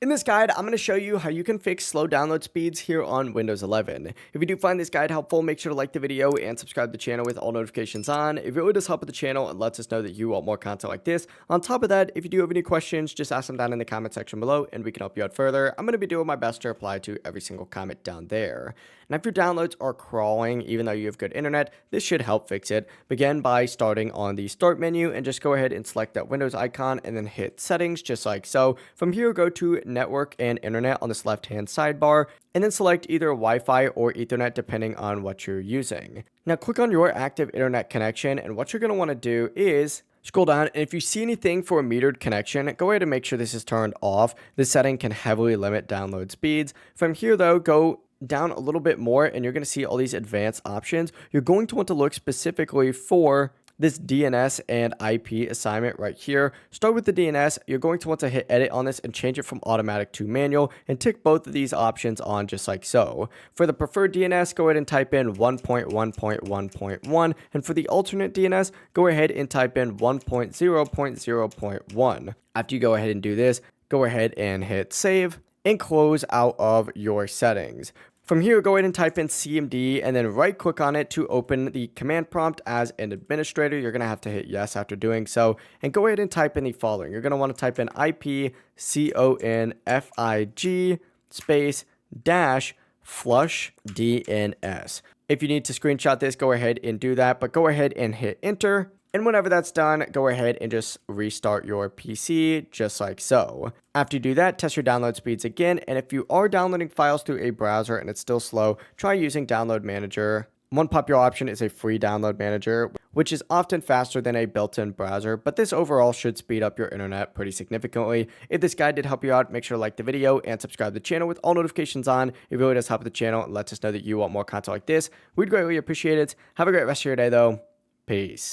In this guide, I'm going to show you how you can fix slow download speeds here on Windows 11. If you do find this guide helpful, make sure to like the video and subscribe to the channel with all notifications on. It really does help with the channel and lets us know that you want more content like this. On top of that, if you do have any questions, just ask them down in the comment section below and we can help you out further. I'm going to be doing my best to reply to every single comment down there. Now, if your downloads are crawling, even though you have good internet, this should help fix it. Begin by starting on the start menu and just go ahead and select that Windows icon and then hit settings just like so. From here, go to network and internet on this left hand sidebar and then select either Wi-Fi or Ethernet depending on what you're using. Now click on your active internet connection, and what you're going to want to do is scroll down, and if you see anything for a metered connection, go ahead and make sure this is turned off. This setting can heavily limit download speeds. From here though, go down a little bit more and you're going to see all these advanced options. You're going to want to look specifically for this DNS and IP assignment right here. Start with the DNS. You're going to want to hit edit on this and change it from automatic to manual and tick both of these options on just like so. For the preferred DNS, go ahead and type in 1.1.1.1, and for the alternate DNS, go ahead and type in 1.0.0.1. After you go ahead and do this, go ahead and hit save and close out of your settings. From here, go ahead and type in CMD and then right click on it to open the command prompt as an administrator. You're going to have to hit yes after doing so, and go ahead and type in the following. You're going to want to type in IPCONFIG space dash flush DNS. If you need to screenshot this, go ahead and do that, but go ahead and hit enter. And whenever that's done, go ahead and just restart your PC just like so. After you do that, test your download speeds again. And if you are downloading files through a browser and it's still slow, try using Download Manager. One popular option is a free download manager, which is often faster than a built-in browser, but this overall should speed up your internet pretty significantly. If this guide did help you out, make sure to like the video and subscribe to the channel with all notifications on. It really does help the channel and lets us know that you want more content like this. We'd greatly appreciate it. Have a great rest of your day though. Peace.